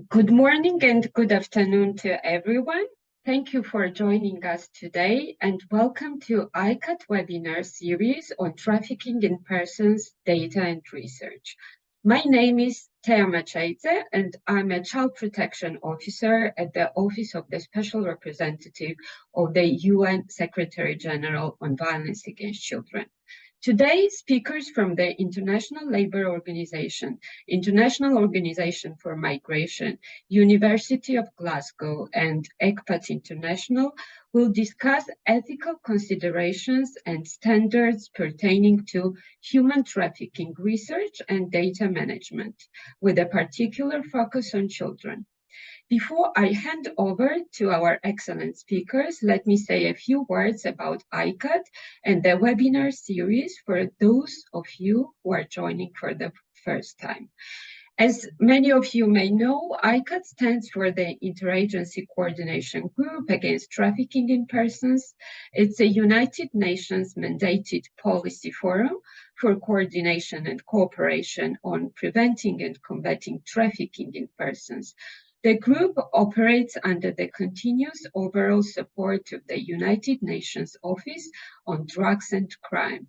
Good morning and good afternoon to everyone. Thank you for joining us today and welcome to ICAT webinar series on trafficking in persons, data and research. My name is Thea Machaidze and I'm a Child Protection Officer at the Office of the Special Representative of the UN Secretary General on Violence Against Children. Today, speakers from the International Labour Organization, International Organization for Migration, University of Glasgow, and ICAT International will discuss ethical considerations and standards pertaining to human trafficking research and data management, with a particular focus on children. Before I hand over to our excellent speakers, let me say a few words about ICAT and the webinar series for those of you who are joining for the first time. As many of you may know, ICAT stands for the Interagency Coordination Group Against Trafficking in Persons. It's a United Nations mandated policy forum for coordination and cooperation on preventing and combating trafficking in persons. The group operates under the continuous overall support of the United Nations Office on Drugs and Crime.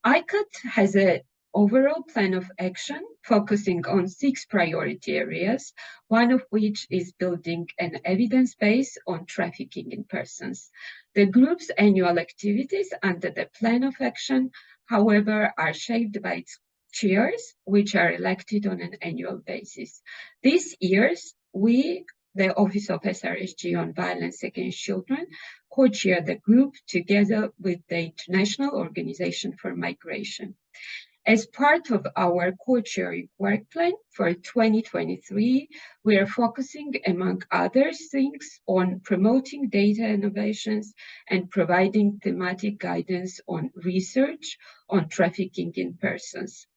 ICAT has an overall plan of action focusing on 6 priority areas, one of which is building an evidence base on trafficking in persons. The group's annual activities under the plan of action, however, are shaped by its chairs, which are elected on an annual basis. This year's we, the Office of SRSG on Violence Against Children, co-chair the group together with the International Organization for Migration. As part of our co-chairing work plan for 2023, we are focusing, among other things, on promoting data innovations and providing thematic guidance on research on trafficking in persons.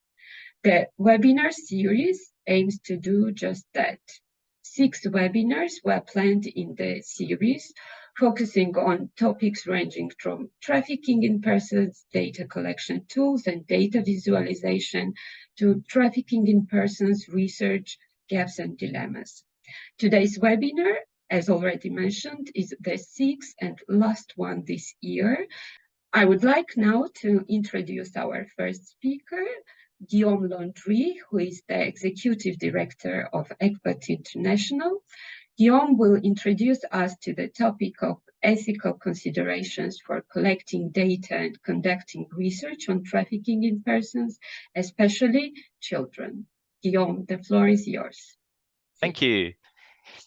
The webinar series aims to do just that. 6 webinars were planned in the series, focusing on topics ranging from trafficking in persons, data collection tools and data visualization, to trafficking in persons, research, gaps and dilemmas. Today's webinar, as already mentioned, is the 6th and last one this year. I would like now to introduce our first speaker, Guillaume Landry, who is the Executive Director of ICAT International. Guillaume will introduce us to the topic of ethical considerations for collecting data and conducting research on trafficking in persons, especially children. Guillaume, the floor is yours. Thank you.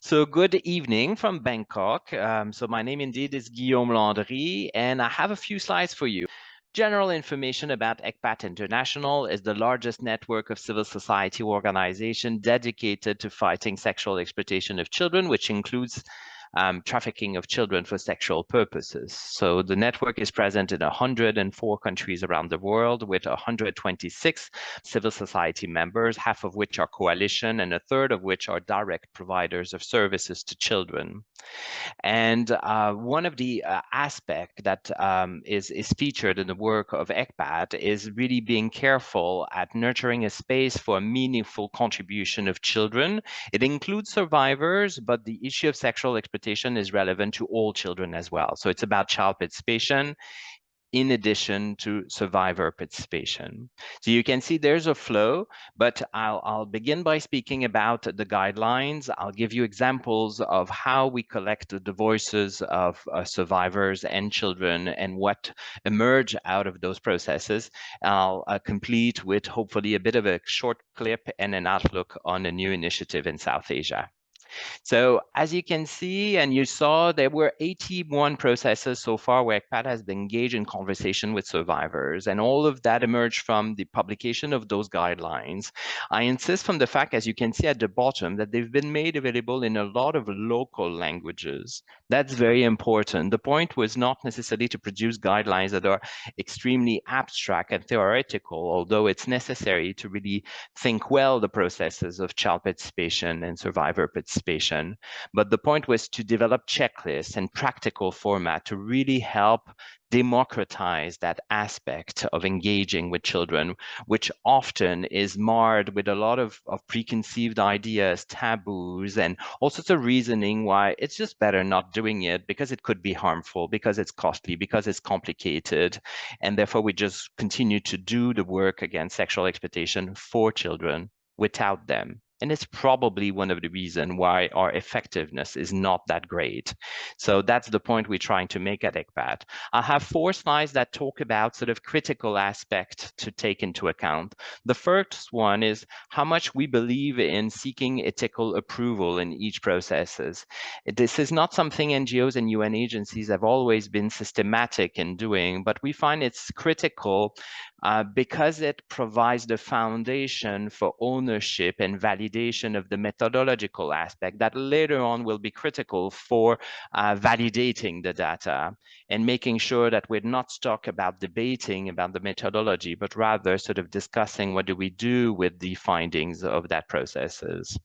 So good evening from Bangkok. So my name indeed is Guillaume Landry, and I have a few slides for you. General information about ICAT International is the largest network of civil society organization dedicated to fighting sexual exploitation of children, which includes trafficking of children for sexual purposes. So the network is present in 104 countries around the world with 126 civil society members, half of which are coalition and a third of which are direct providers of services to children. And one of the aspects that is featured in the work of ICAT is really being careful at nurturing a space for a meaningful contribution of children. It includes survivors, but the issue of sexual exploitation is relevant to all children as well. So it's about child participation in addition to survivor participation. So you can see there's a flow, but I'll begin by speaking about the guidelines. I'll give you examples of how we collect the voices of survivors and children and what emerge out of those processes. I'll complete with hopefully a bit of a short clip and an outlook on a new initiative in South Asia. So as you can see, and you saw, there were 81 processes so far where ICAT has been engaged in conversation with survivors, and all of that emerged from the publication of those guidelines. I insist from the fact, as you can see at the bottom, that they've been made available in a lot of local languages. That's very important. The point was not necessarily to produce guidelines that are extremely abstract and theoretical, although it's necessary to really think well the processes of child participation and survivor participation. participation. But the point was to develop checklists and practical format to really help democratize that aspect of engaging with children, which often is marred with a lot of preconceived ideas, taboos, and all sorts of reasoning why it's just better not doing it because it could be harmful, because it's costly, because it's complicated. And therefore, we just continue to do the work against sexual exploitation for children without them. And it's probably one of the reasons why our effectiveness is not that great. So that's the point we're trying to make at ICPAT. I have 4 slides that talk about sort of critical aspects to take into account. The first one is how much we believe in seeking ethical approval in each processes. This is not something NGOs and UN agencies have always been systematic in doing, but we find it's critical because it provides the foundation for ownership and validation of the methodological aspect that later on will be critical for validating the data and making sure that we're not stuck about debating about the methodology, but rather sort of discussing what do we do with the findings of that processes.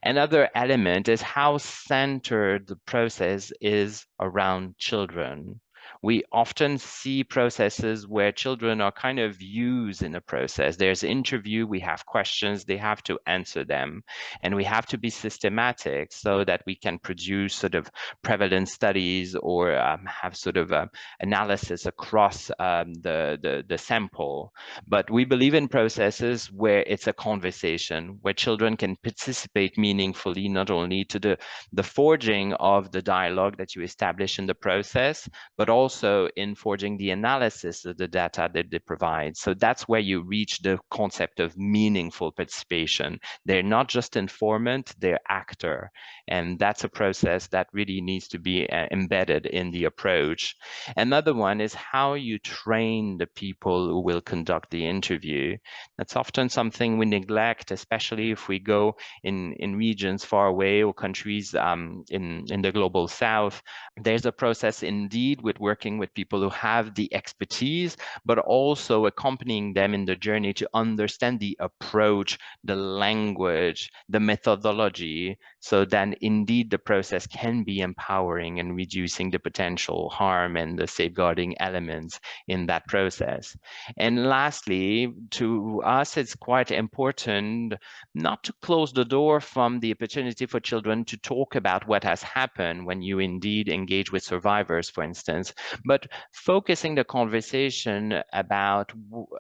Another element is how centered the process is around children. We often see processes where children are kind of used in a process. There's interview, we have questions, they have to answer them. And we have to be systematic so that we can produce sort of prevalence studies or have sort of analysis across the sample. But we believe in processes where it's a conversation, where children can participate meaningfully, not only to the forging of the dialogue that you establish in the process, but also in forging the analysis of the data that they provide. So that's where you reach the concept of meaningful participation. They're not just informant, they're actor. And that's a process that really needs to be embedded in the approach. Another one is how you train the people who will conduct the interview. That's often something we neglect, especially if we go in regions far away or countries in the global south. There's a process indeed with working with people who have the expertise, but also accompanying them in the journey to understand the approach, the language, the methodology, so then indeed the process can be empowering and reducing the potential harm and the safeguarding elements in that process. And lastly, to us, it's quite important not to close the door from the opportunity for children to talk about what has happened when you indeed engage with survivors, for instance, but focusing the conversation about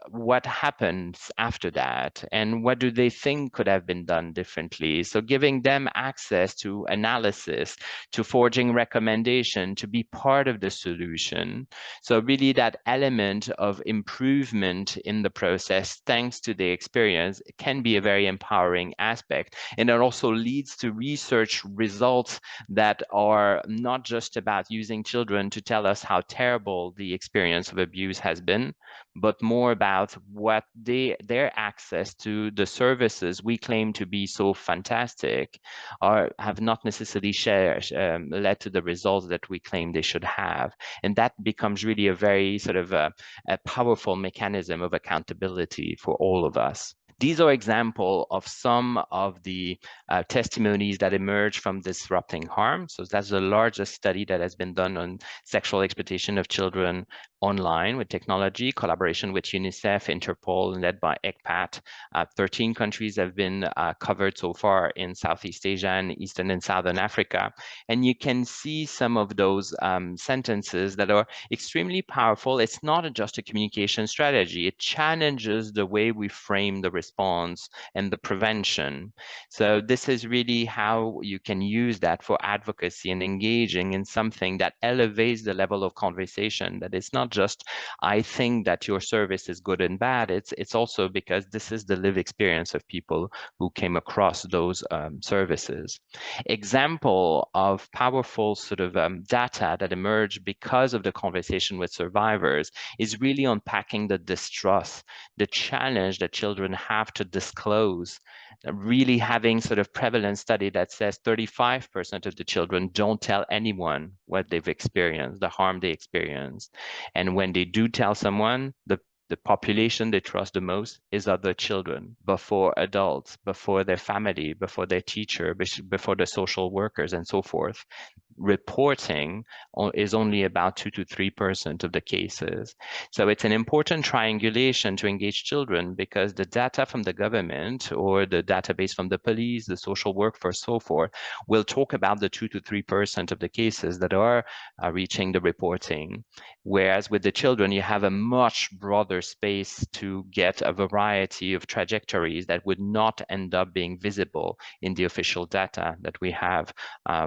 what happens after that and what do they think could have been done differently. So giving them access to analysis, to forging recommendation, to be part of the solution. So really that element of improvement in the process, thanks to the experience, can be a very empowering aspect. And it also leads to research results that are not just about using children to tell us how terrible the experience of abuse has been, but more about what their access to the services we claim to be so fantastic have not necessarily led to the results that we claim they should have. And that becomes really a very sort of a powerful mechanism of accountability for all of us. These are examples of some of the testimonies that emerge from Disrupting Harm. So that's the largest study that has been done on sexual exploitation of children online with technology, collaboration with UNICEF, Interpol, and led by ICPAT. 13 countries have been covered so far in Southeast Asia and Eastern and Southern Africa. And you can see some of those sentences that are extremely powerful. It's not just a communication strategy. It challenges the way we frame the response and the prevention. So this is really how you can use that for advocacy and engaging in something that elevates the level of conversation, that it's not just, I think that your service is good and bad. It's also because this is the lived experience of people who came across those services. Example of powerful sort of data that emerged because of the conversation with survivors is really unpacking the distrust, the challenge that children have to disclose, really having sort of prevalence study that says 35% of the children don't tell anyone what they've experienced, the harm they experienced. And when they do tell someone, the The population they trust the most is other children, before adults, before their family, before their teacher, before the social workers, and so forth. Reporting is only about 2 to 3% of the cases. So it's an important triangulation to engage children, because the data from the government or the database from the police, the social workforce, so forth, will talk about the 2 to 3% of the cases that are reaching the reporting. Whereas with the children, you have a much broader space to get a variety of trajectories that would not end up being visible in the official data that we have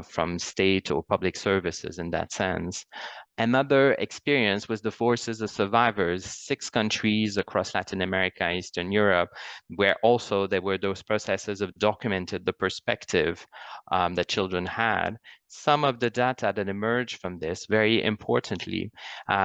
from state or public services in that sense. Another experience was the Voices of Survivors, 6 countries across Latin America, Eastern Europe, where also there were those processes of documented the perspective that children had. Some of the data that emerged from this, very importantly,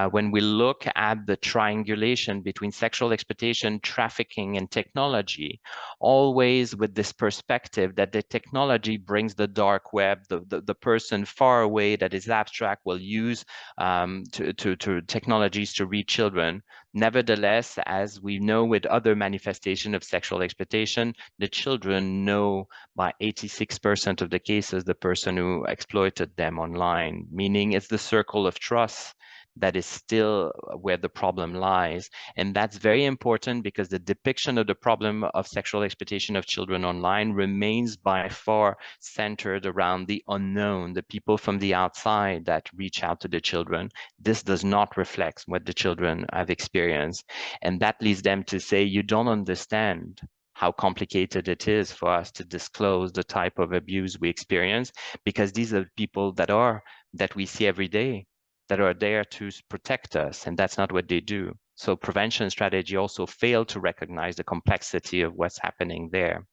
when we look at the triangulation between sexual exploitation, trafficking, and technology, always with this perspective that the technology brings the dark web, the person far away that is abstract will use to technologies to reach children. Nevertheless, as we know with other manifestations of sexual exploitation, the children know by 86% of the cases the person who exploited them online, meaning it's the circle of trust that is still where the problem lies. And that's very important, because the depiction of the problem of sexual exploitation of children online remains by far centered around the unknown, the people from the outside that reach out to the children. This does not reflect what the children have experienced. And that leads them to say, you don't understand how complicated it is for us to disclose the type of abuse we experience, because these are people that we see every day, that are there to protect us, and that's not what they do. So prevention strategy also failed to recognize the complexity of what's happening there.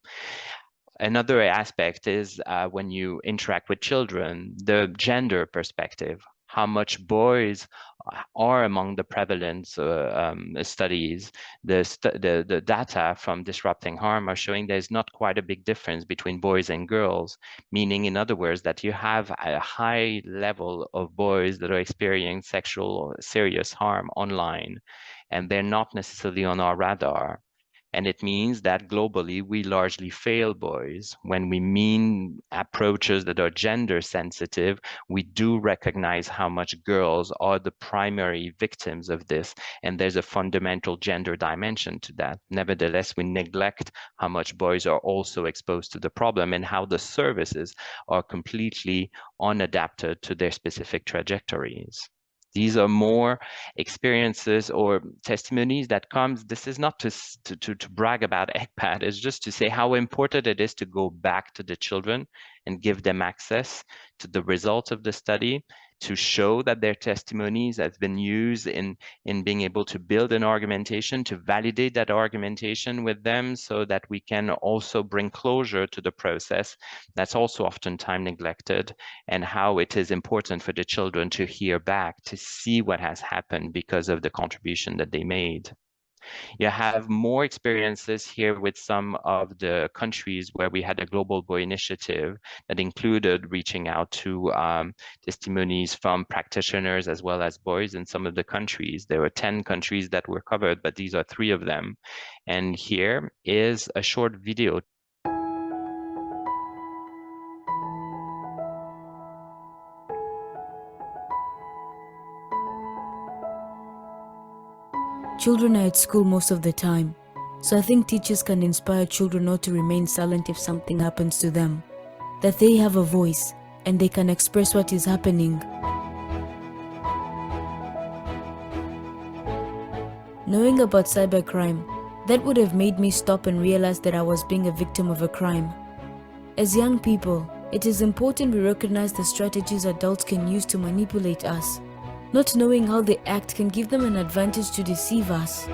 Another aspect is when you interact with children, the gender perspective, how much boys are among the prevalence studies. The data from Disrupting Harm are showing there's not quite a big difference between boys and girls, meaning, in other words, that you have a high level of boys that are experiencing sexual or serious harm online, and they're not necessarily on our radar. And it means that globally, we largely fail boys. When we mean approaches that are gender sensitive, we do recognize how much girls are the primary victims of this. And there's a fundamental gender dimension to that. Nevertheless, we neglect how much boys are also exposed to the problem and how the services are completely unadapted to their specific trajectories. These are more experiences or testimonies that comes. This is not to brag about ECPAT, it's just to say how important it is to go back to the children and give them access to the results of the study, to show that their testimonies have been used in being able to build an argumentation, to validate that argumentation with them, so that we can also bring closure to the process that's also oftentimes neglected, and how it is important for the children to hear back, to see what has happened because of the contribution that they made. You have more experiences here with some of the countries where we had a Global Boy Initiative that included reaching out to testimonies from practitioners as well as boys in some of the countries. There were 10 countries that were covered, but these are 3 of them. And here is a short video. Children are at school most of the time, so I think teachers can inspire children not to remain silent if something happens to them, that they have a voice and they can express what is happening. Knowing about cybercrime, that would have made me stop and realize that I was being a victim of a crime. As young people, it is important we recognize the strategies adults can use to manipulate us. Not knowing how they act can give them an advantage to deceive us.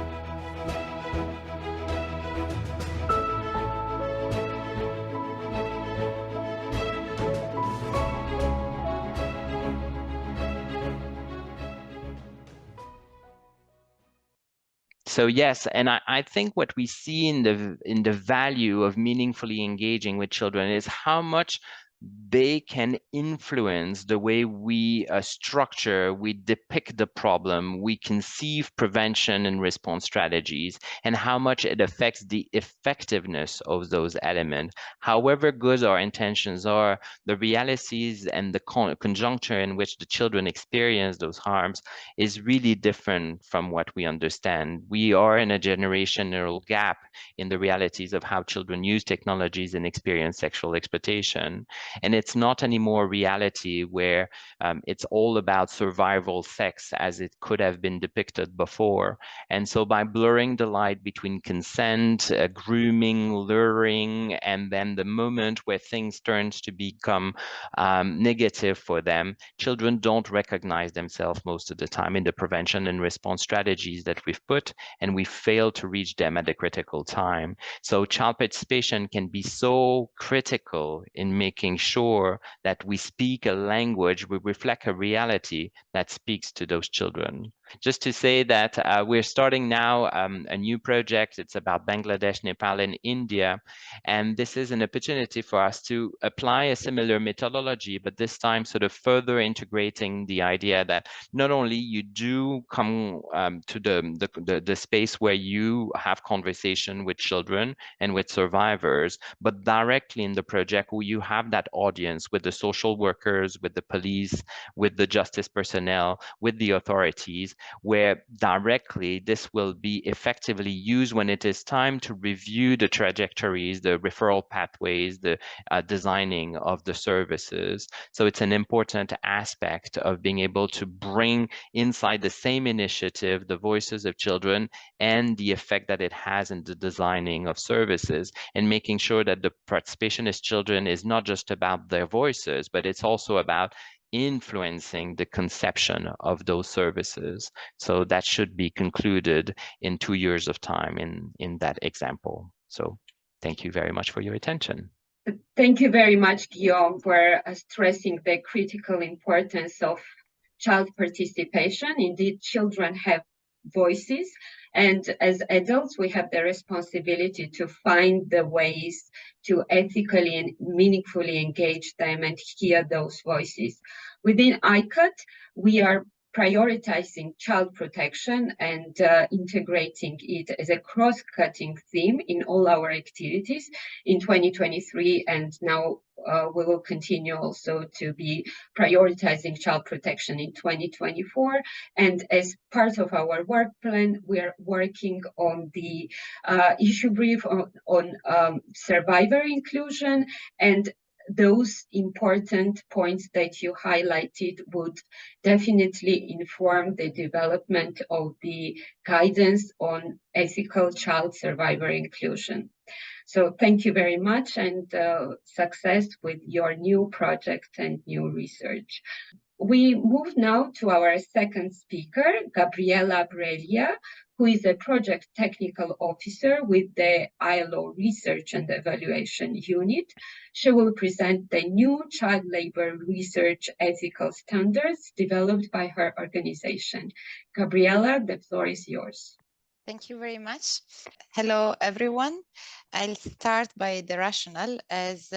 So yes, and I think what we see in the value of meaningfully engaging with children is how much they can influence the way we structure, we depict the problem, we conceive prevention and response strategies, and how much it affects the effectiveness of those elements. However good our intentions are, the realities and the conjuncture in which the children experience those harms is really different from what we understand. We are in a generational gap in the realities of how children use technologies and experience sexual exploitation. And it's not anymore reality where it's all about survival sex as it could have been depicted before. And so by blurring the line between consent, grooming, luring, and then the moment where things turn to become negative for them, children don't recognize themselves most of the time in the prevention and response strategies that we've put, and we fail to reach them at the critical time. So child participation can be so critical in making sure that we speak a language, we reflect a reality that speaks to those children. Just to say that we're starting now a new project. It's about Bangladesh, Nepal, and India. And this is an opportunity for us to apply a similar methodology, but this time sort of further integrating the idea that not only you do come to the space where you have conversation with children and with survivors, but directly in the project where you have that audience with the social workers, with the police, with the justice personnel, with the authorities, where directly this will be effectively used when it is time to review the trajectories, the referral pathways, the designing of the services. So it's an important aspect of being able to bring inside the same initiative the voices of children and the effect that it has in the designing of services, and making sure that the participation as children is not just about their voices, but it's also about influencing the conception of those services. So that should be concluded in 2 years of time in that example. So thank you very much for your attention. Thank you very much, Guillaume, for stressing the critical importance of child participation. Indeed, children have voices, and as adults, we have the responsibility to find the ways to ethically and meaningfully engage them and hear those voices. Within ICAT, we are prioritizing child protection and integrating it as a cross-cutting theme in all our activities in 2023, and now we will continue also to be prioritizing child protection in 2024. And as part of our work plan, we're working on the issue brief on survivor inclusion, and those important points that you highlighted would definitely inform the development of the guidance on ethical child survivor inclusion. So thank you very much, and success with your new project and new research. We move now to our second speaker, Gabriela Brelia, who is a project technical officer with the ILO Research and Evaluation Unit. She will present the new child labor research ethical standards developed by her organization. Gabriela, the floor is yours. Thank you very much. Hello, everyone. I'll start by the rationale. As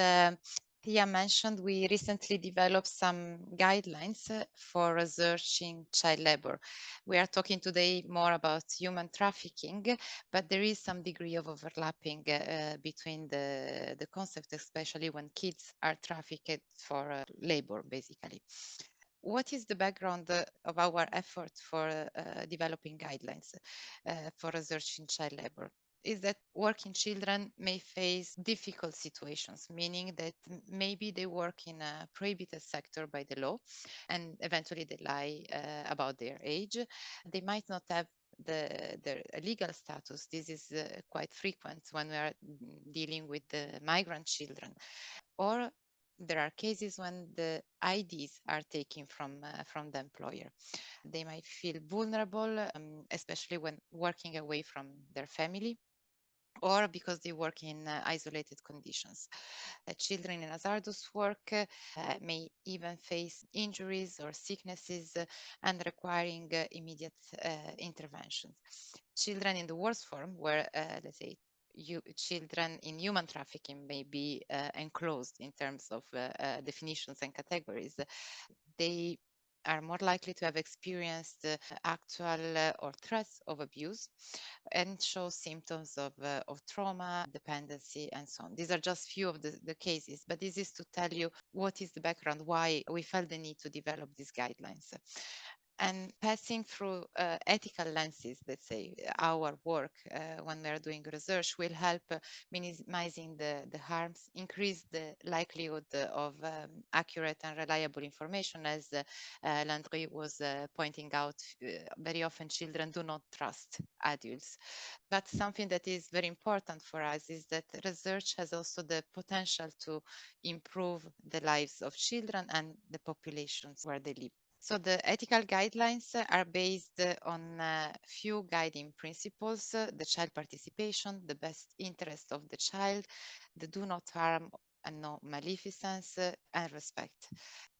Tia mentioned, we recently developed some guidelines for researching child labor. We are talking today more about human trafficking, but there is some degree of overlapping between the concepts, especially when kids are trafficked for labor, basically. What is the background of our effort for developing guidelines for research in child labor? Is that working children may face difficult situations, meaning that maybe they work in a prohibited sector by the law and eventually they lie about their age. They might not have their legal status. This is quite frequent when we are dealing with the migrant children. Or there are cases when the IDs are taken from the employer. They might feel vulnerable, especially when working away from their family, or because they work in isolated conditions. Children in hazardous work may even face injuries or sicknesses and requiring immediate intervention. Children in the worst form, where let's say children in human trafficking may be enclosed in terms of definitions and categories, they are more likely to have experienced actual or threats of abuse and show symptoms of trauma, dependency, and so on. These are just few of the cases, but this is to tell you what is the background, why we felt the need to develop these guidelines. And passing through ethical lenses, let's say, our work when we are doing research will help minimizing the harms, increase the likelihood of accurate and reliable information. As Landry was pointing out, very often children do not trust adults. But something that is very important for us is that research has also the potential to improve the lives of children and the populations where they live. So the ethical guidelines are based on a few guiding principles: the child participation, the best interest of the child, the do not harm and no maleficence, and respect.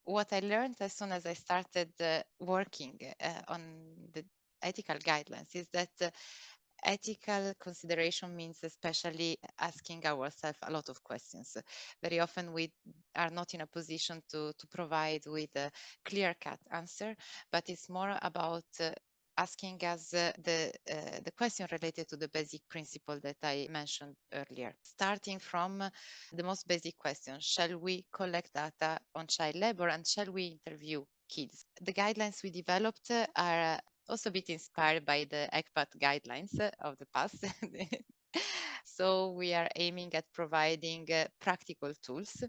What I learned as soon as I started working on the ethical guidelines is that ethical consideration means especially asking ourselves a lot of questions. Very often we are not in a position to provide with a clear-cut answer, but it's more about asking us the question related to the basic principle that I mentioned earlier. Starting from the most basic question: shall we collect data on child labor and shall we interview kids? The guidelines we developed are also a bit inspired by the ICAT guidelines of the past. So we are aiming at providing practical tools.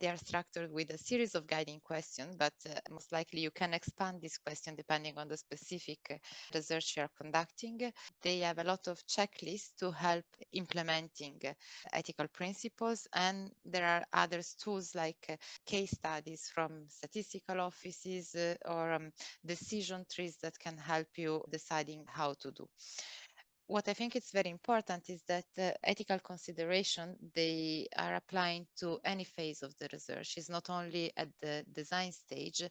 They are structured with a series of guiding questions, but most likely you can expand this question depending on the specific research you are conducting. They have a lot of checklists to help implementing ethical principles, and there are other tools like case studies from statistical offices or decision trees that can help you deciding how to do. What I think is very important is that ethical consideration, they are applying to any phase of the research. It's not only at the design stage,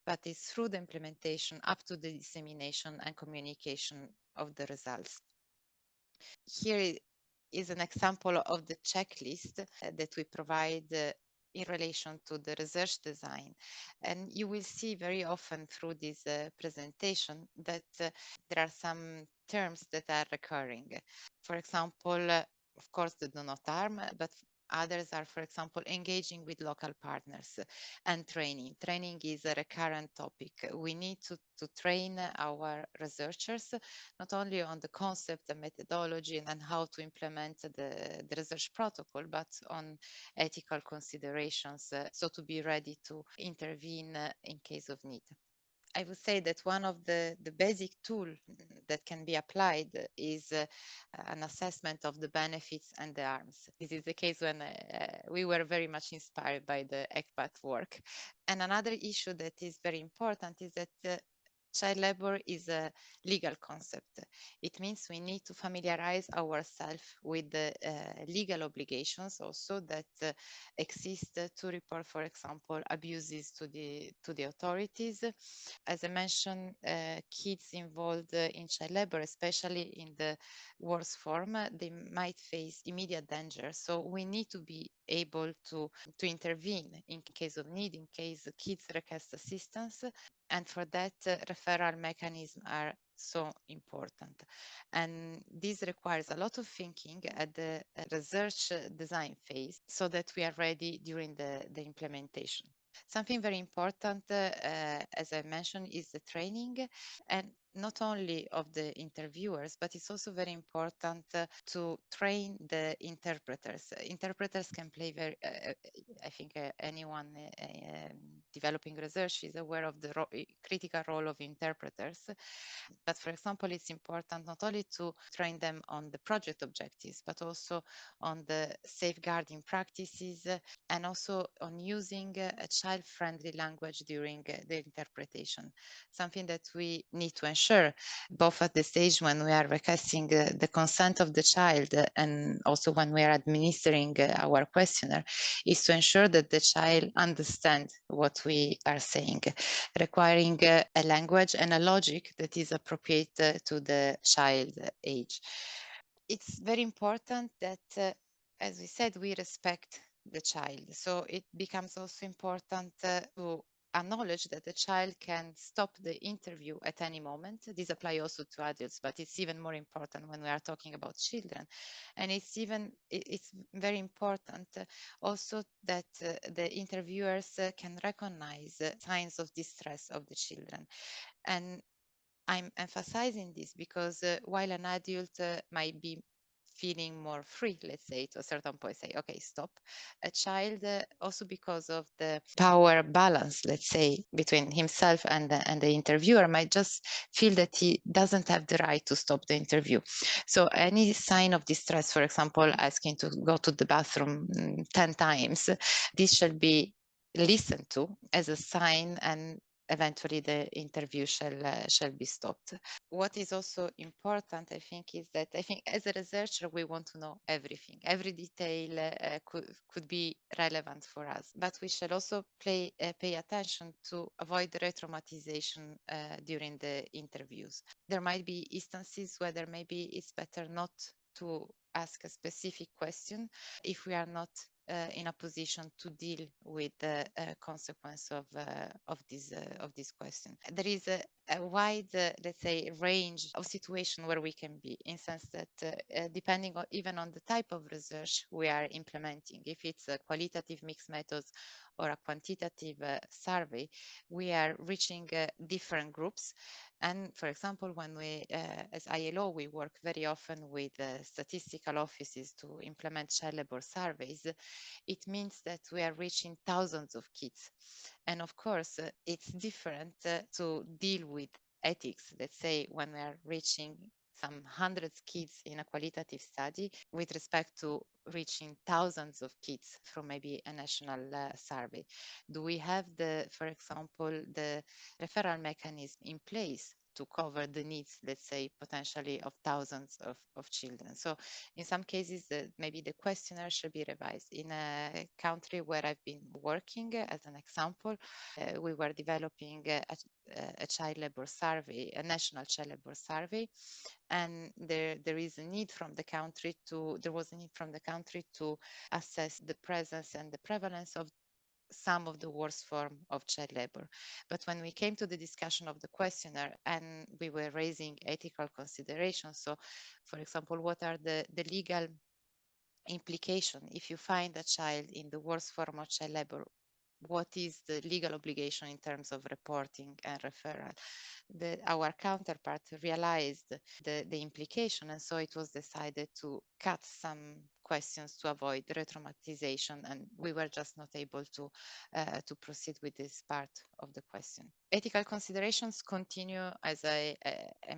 but it's through the implementation up to the dissemination and communication of the results. Here is an example of the checklist that we provide in relation to the research design. And you will see very often through this presentation that there are some terms that are recurring. For example, of course, the do not harm, but others are, for example, engaging with local partners and training. Training is a recurrent topic. We need to train our researchers not only on the concept and methodology and how to implement the research protocol, but on ethical considerations, so to be ready to intervene in case of need. I would say that one of the basic tools that can be applied is an assessment of the benefits and the harms. This is the case when we were very much inspired by the ICAT work. And another issue that is very important is that child labor is a legal concept. It means we need to familiarize ourselves with the legal obligations also that exist to report, for example, abuses to the authorities. As I mentioned, kids involved in child labor, especially in the worst form, they might face immediate danger. So we need to be able to intervene in case of need, in case kids request assistance. And for that, referral mechanisms are so important. And this requires a lot of thinking at the research design phase so that we are ready during the implementation. Something very important, as I mentioned, is the training, and not only of the interviewers, but it's also very important to train the interpreters. Interpreters can play very, I think anyone developing research is aware of the critical role of interpreters. But for example, it's important not only to train them on the project objectives, but also on the safeguarding practices and also on using a child-friendly language during the interpretation, something that we need to ensure both at the stage when we are requesting the consent of the child and also when we are administering our questionnaire, is to ensure that the child understands what we are saying, requiring a language and a logic that is appropriate to the child age. it's very important that, as we said, we respect the child. So it becomes also important to acknowledge that the child can stop the interview at any moment. This applies also to adults, but it's even more important when we are talking about children. And it's very important also that the interviewers can recognize signs of distress of the children. And I'm emphasizing this because while an adult might be feeling more free, let's say, to a certain point, say, okay, stop. A child, also because of the power balance, let's say, between himself and the interviewer, might just feel that he doesn't have the right to stop the interview. So any sign of distress, for example, asking to go to the bathroom 10 times, this shall be listened to as a sign, and eventually the interview shall be stopped. What is also important, I think, is that I think as a researcher we want to know everything. Every detail could be relevant for us, but we shall also pay attention to avoid re-traumatization during the interviews. There might be instances where maybe it's better not to ask a specific question if we are not in a position to deal with the consequence of this question. There is a wide, let's say, range of situation where we can be, in sense that depending on even on the type of research we are implementing, if it's a qualitative mixed methods or a quantitative survey, we are reaching different groups. And for example, when we, as ILO, we work very often with statistical offices to implement child labor surveys. It means that we are reaching thousands of kids. And of course, it's different to deal with ethics, let's say, when we are reaching some hundreds kids in a qualitative study with respect to reaching thousands of kids from maybe a national survey. Do we have for example, the referral mechanism in place to cover the needs, let's say, potentially of thousands of children? So in some cases, maybe the questionnaire should be revised. In a country where I've been working, as an example, we were developing a child labor survey, a national child labor survey, and there was a need from the country to assess the presence and the prevalence of some of the worst form of child labor. But when we came to the discussion of the questionnaire and we were raising ethical considerations, so for example, what are the legal implication if you find a child in the worst form of child labor? What is the legal obligation in terms of reporting and referral? Our counterpart realized the implication, and so it was decided to cut some questions to avoid re-traumatization, and we were just not able to proceed with this part of the question. Ethical considerations continue, as I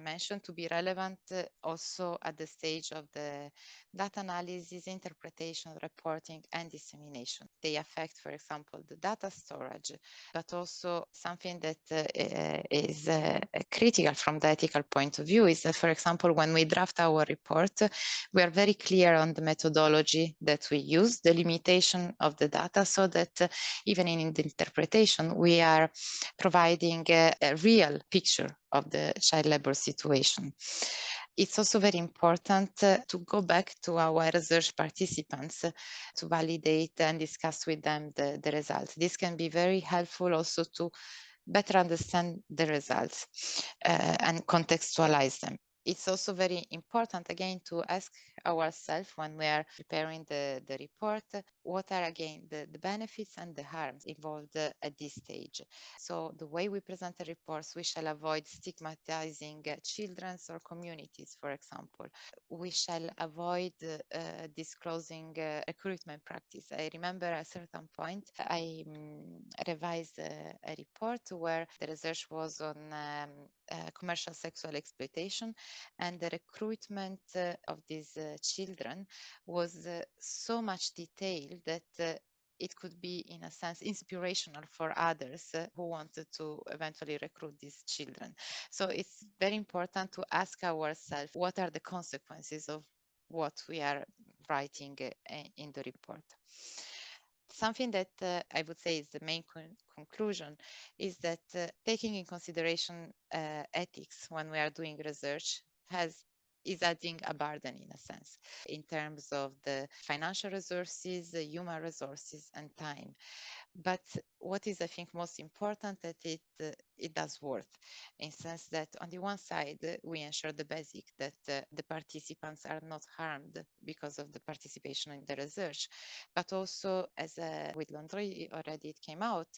mentioned, to be relevant also at the stage of the data analysis, interpretation, reporting, and dissemination. They affect, for example, the data storage, but also something that is critical from the ethical point of view is that, for example, when we draft our report, we are very clear on the methodology that we use, the limitation of the data, so that even in the interpretation, we are providing a real picture of the child labor situation. It's also very important to go back to our research participants to validate and discuss with them the results. This can be very helpful also to better understand the results and contextualize them. It's also very important, again, to ask ourselves when we are preparing the report, what are, again, the benefits and the harms involved at this stage. So the way we present the reports, we shall avoid stigmatizing children or communities, for example. We shall avoid disclosing recruitment practice. I remember at a certain point, I revised a report where the research was on commercial sexual exploitation, and the recruitment of these children was so much detailed that it could be, in a sense, inspirational for others who wanted to eventually recruit these children. So it's very important to ask ourselves, what are the consequences of what we are writing in the report? Something that I would say is the main conclusion is that taking in consideration ethics when we are doing research has is adding a burden in a sense in terms of the financial resources, the human resources, and time. But what is, I think, most important that it does work, in sense that on the one side we ensure the basic that the participants are not harmed because of the participation in the research, but also as with Laundry already it came out,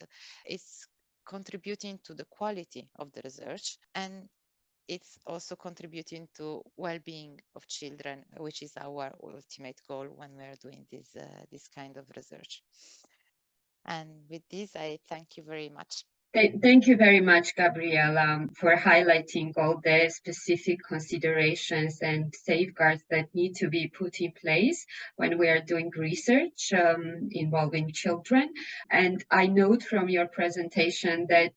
it's contributing to the quality of the research, and it's also contributing to well-being of children, which is our ultimate goal when we are doing this kind of research. And with this, I thank you very much. Thank you very much, Gabriela, for highlighting all the specific considerations and safeguards that need to be put in place when we are doing research involving children. And I note from your presentation that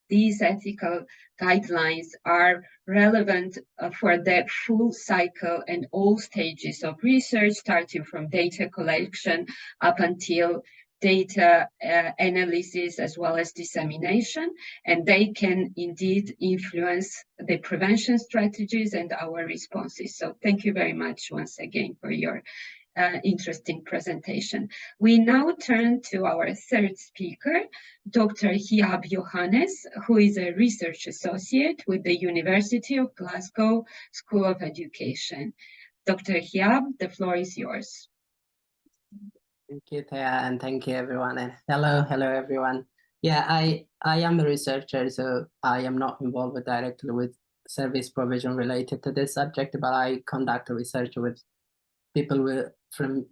these ethical guidelines are relevant for the full cycle and all stages of research, starting from data collection up until data analysis as well as dissemination, and they can indeed influence the prevention strategies and our responses. So thank you very much once again for your interesting presentation. We now turn to our third speaker, Dr. Hiab Johannes, who is a research associate with the University of Glasgow School of Education. Dr. Hiab, the floor is yours. Thank you, Thea, and thank you, everyone. And hello, everyone. Yeah, I am a researcher, so I am not involved directly with service provision related to this subject, but I conduct research with people from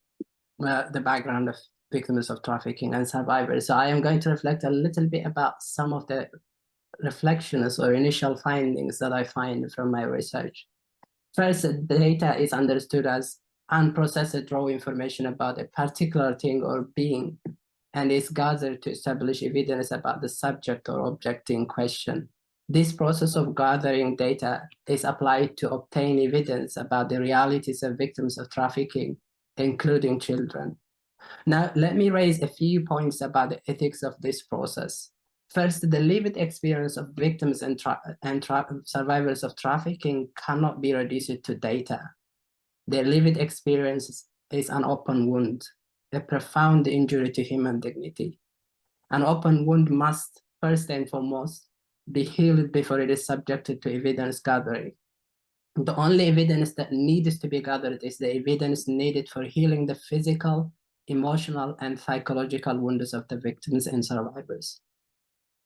the background of victims of trafficking and survivors. So I am going to reflect a little bit about some of the reflections or initial findings that I find from my research. First, data is understood as unprocessed raw information about a particular thing or being, and is gathered to establish evidence about the subject or object in question. This process of gathering data is applied to obtain evidence about the realities of victims of trafficking, including children. Now, let me raise a few points about the ethics of this process. First, the lived experience of victims and survivors of trafficking cannot be reduced to data. Their lived experience is an open wound, a profound injury to human dignity. An open wound must, first and foremost, be healed before it is subjected to evidence gathering. The only evidence that needs to be gathered is the evidence needed for healing the physical, emotional, and psychological wounds of the victims and survivors.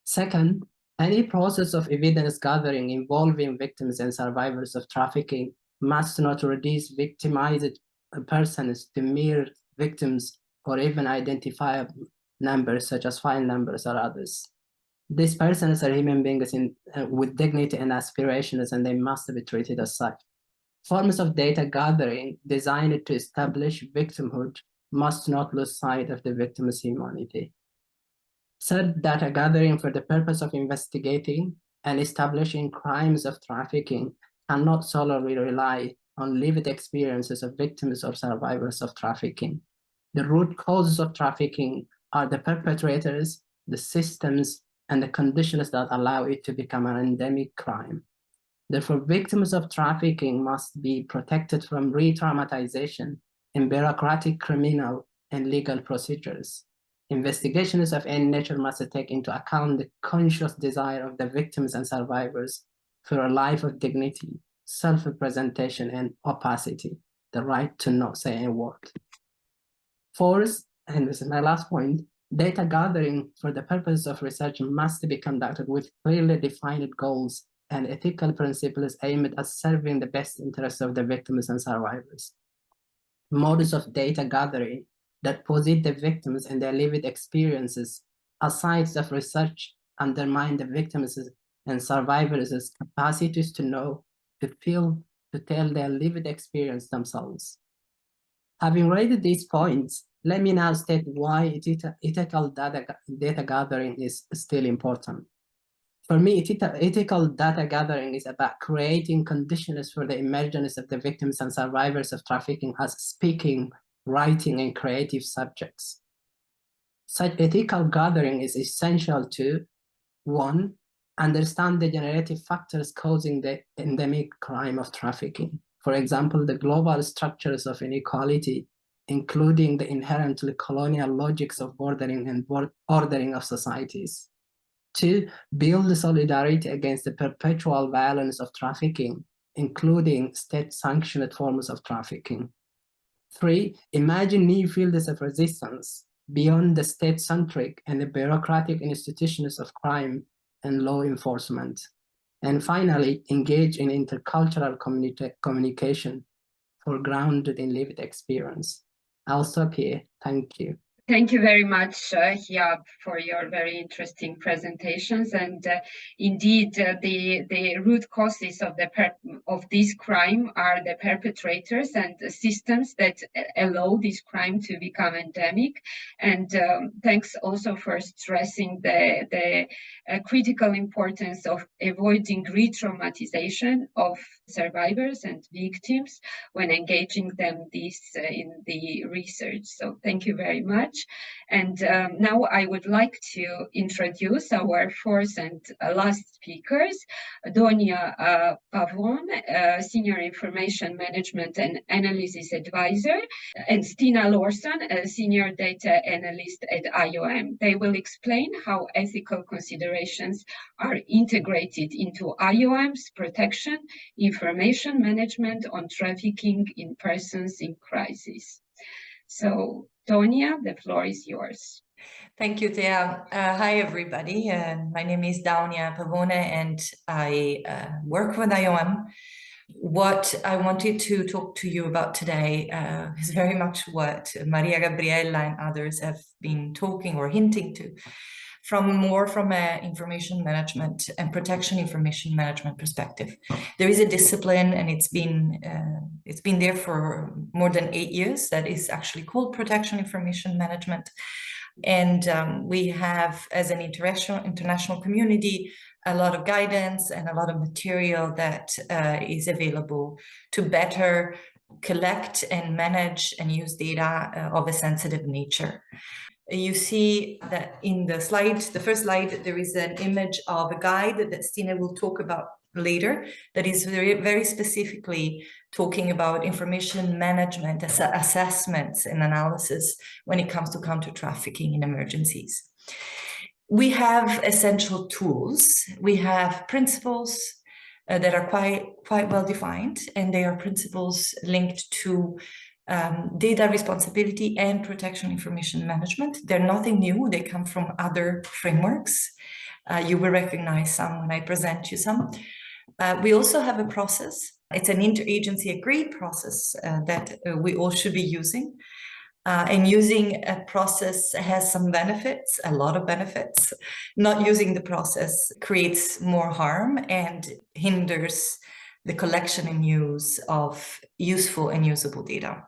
Second, any process of evidence gathering involving victims and survivors of trafficking must not reduce victimized persons to mere victims or even identifiable numbers such as file numbers or others. These persons are human beings with dignity and aspirations, and they must be treated as such. Forms of data gathering designed to establish victimhood must not lose sight of the victim's humanity. Third, data gathering for the purpose of investigating and establishing crimes of trafficking cannot solely rely on lived experiences of victims or survivors of trafficking. The root causes of trafficking are the perpetrators, the systems, and the conditions that allow it to become an endemic crime. Therefore, victims of trafficking must be protected from re-traumatization in bureaucratic, criminal, and legal procedures. Investigations of any nature must take into account the conscious desire of the victims and survivors for a life of dignity, self-representation, and opacity, the right to not say a word. Fourth, and this is my last point, data gathering for the purpose of research must be conducted with clearly defined goals and ethical principles aimed at serving the best interests of the victims and survivors. Modes of data gathering that posit the victims and their lived experiences as sites of research undermine the victims and survivors' capacities to know, to feel, to tell their lived experience themselves. Having raised these points, let me now state why ethical data gathering is still important. For me, ethical data gathering is about creating conditions for the emergence of the victims and survivors of trafficking as speaking, writing, and creative subjects. Such ethical gathering is essential to, 1, understand the generative factors causing the endemic crime of trafficking. For example, the global structures of inequality, including the inherently colonial logics of bordering and ordering of societies. 2, build solidarity against the perpetual violence of trafficking, including state-sanctioned forms of trafficking. 3, imagine new fields of resistance beyond the state-centric and the bureaucratic institutions of crime and law enforcement. And finally, engage in intercultural communication grounded in lived experience. I'll stop here. Thank you. Thank you very much, Hiab, for your very interesting presentations. And indeed, the root causes of this crime are the perpetrators and the systems that allow this crime to become endemic. And thanks also for stressing the critical importance of avoiding re-traumatization of survivors and victims when engaging them in the research. So thank you very much. And now I would like to introduce our fourth and last speakers, Donia Pavon, Senior Information Management and Analysis Advisor, and Stina Lawson, a Senior Data Analyst at IOM. They will explain how ethical considerations are integrated into IOM's protection, information management on trafficking in persons in crisis. So, Donia, the floor is yours. Thank you, Thea. Hi, everybody. My name is Donia Pavone, and I work with IOM. What I wanted to talk to you about today is very much what Maria Gabriella and others have been talking or hinting to, from an information management and protection information management perspective. There is a discipline, and it's been there for more than 8 years, that is actually called protection information management. And we have, as an international community, a lot of guidance and a lot of material that is available to better collect and manage and use data of a sensitive nature. You see that in the first slide, there is an image of a guide that Stina will talk about later, that is very specifically talking about information management, assessments and analysis when it comes to counter trafficking in emergencies. We have essential tools. We have principles that are quite well defined, and they are principles linked to data responsibility and protection information management. They're nothing new. They come from other frameworks. You will recognize some when I present you some. We also have a process. It's an interagency agreed process that we all should be using. And using a process has some benefits, a lot of benefits. Not using the process creates more harm and hinders the collection and use of useful and usable data.